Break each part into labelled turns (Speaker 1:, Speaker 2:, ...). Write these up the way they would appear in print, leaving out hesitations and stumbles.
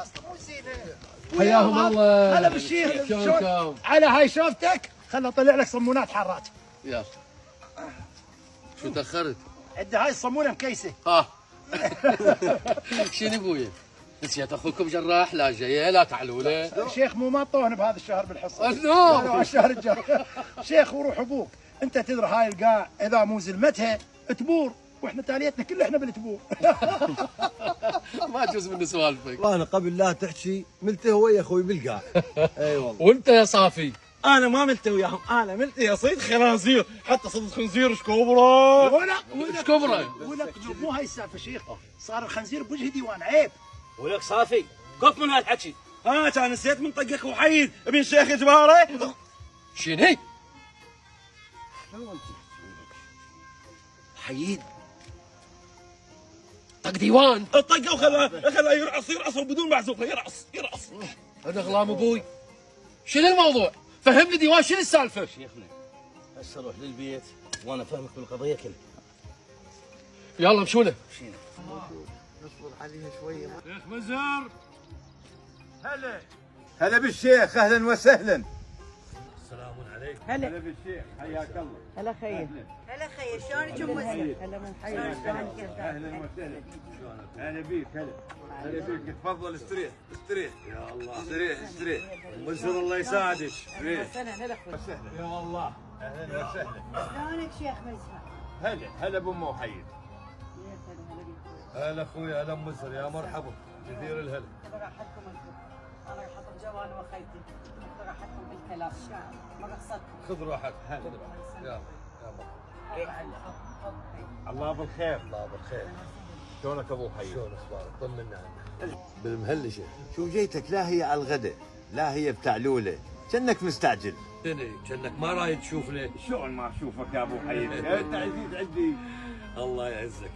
Speaker 1: اصلا مو زينه.
Speaker 2: حياهم الله.
Speaker 1: هلا بالشيخ.
Speaker 2: شلونكم؟
Speaker 1: على هاي شوفتك خلنا اطلع لك صمونات حارات.
Speaker 2: يلا شو تاخرت؟
Speaker 1: عندي هاي الصمونه مكيسه.
Speaker 2: شنو ابويا؟ نسيت اخوكم جراح لا جاي لا تعالوا له.
Speaker 1: شيخ مو ماطون بهذا الشهر بالحصه.
Speaker 2: لا
Speaker 1: الشهر الجاي. شيخ وروح ابوك، انت تدري هاي القاع اذا مو زلمتها تبور، واحنا تاليتنا كلها احنا بالتبور.
Speaker 2: ما جوز من سوالفك.
Speaker 3: وانا قبل لا تحكي ملتهي ويا اخوي بالقاع. اي والله.
Speaker 2: وانت يا صافي؟
Speaker 3: انا ما ملتهي وياهم، انا ملتهي صيد خنازير، حتى صيد خنزير شكوبره.
Speaker 1: ولك
Speaker 2: كبرى.
Speaker 1: ولك مو هاي السالفه شيخ، صار الخنزير بوجه ديوان عيب.
Speaker 3: ولك صافي كف من هالحكي. كان نسيت من طقك وحيد ابن شيخ جباره.
Speaker 2: شنو؟
Speaker 1: حيد
Speaker 2: طق ديوان.
Speaker 3: طقه وخلاه يرعص بدون معزوفه، يرعص.
Speaker 2: هذا غلام ابوي. شنو الموضوع؟ فهمني ديوان شنو السالفه؟
Speaker 3: شيخنا هسه روح للبيت وانا فاهمك بالقضيه كلها.
Speaker 2: يلا مشوله.
Speaker 1: نصبر عليها شويه.
Speaker 3: شيخ مزهر
Speaker 4: هلا بالشيخ، اهلا وسهلا.
Speaker 3: السلام عليكم.
Speaker 4: هلا بالشيخ، حياك الله.
Speaker 5: هلا خير.
Speaker 6: هلا خير، شلونكم مزين؟
Speaker 5: هلا من حي.
Speaker 4: اهلا وسهلا. هلا بيك، هلا بيك. تفضل استريح. يا الله، استريح.
Speaker 3: مزهر الله يساعدك.
Speaker 4: استريح.
Speaker 5: هلا اخوي.
Speaker 4: يا الله، اهلا وسهلا.
Speaker 6: شلونك شيخ مزهر؟
Speaker 4: هلا بامه وحيد. هلا اخوي، هلا مزهر، يا مرحبا. كثير الهلا.
Speaker 5: راحتكم انتم. انا راح احط جوال وخيتي. راحتكم بالكلام. ما رخصتكم.
Speaker 4: خذ راحتك. يلا الله بالخير. شلونك ابو حي؟ شلون اخبارك؟ طمنا عنك.
Speaker 3: بالمهلشه.
Speaker 4: شو جيتك؟ لا هي على الغداء، لا هي بتعلوله، كأنك مستعجل.
Speaker 3: كأنك ما رايد تشوف لي.
Speaker 4: شلون ما اشوفك يا ابو حي؟ انت عزيز عندي.
Speaker 3: الله يعزك.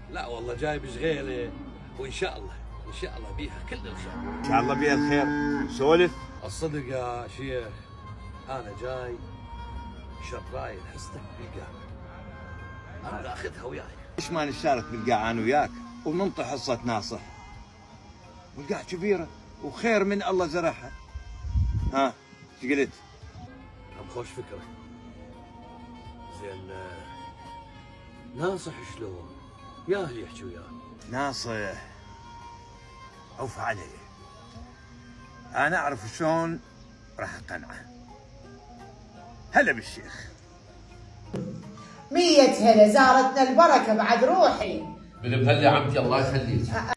Speaker 3: لا والله جايب شغيله وان شاء الله بيها كل الخير.
Speaker 4: ان شاء الله بيها الخير. سولف.
Speaker 3: الصدق يا شيخ انا جاي شرايل حصتك بالقاع. انا باخذها وياي.
Speaker 4: ليش ما نشارك بالقاع انا وياك وننطي حصة ناصح؟ والقاع كبيرة وخير من الله زرعها. ها ايش قلت؟
Speaker 3: خوش فكره. زين ناصح شلون؟ ياهل يحكي وياه.
Speaker 4: ناصح عوف عليه، انا اعرف شلون راح اقنعه. هلا بالشيخ.
Speaker 5: 100 هلا، زارتنا البركه بعد روحي.
Speaker 2: بالمهله عمتي الله يخليك.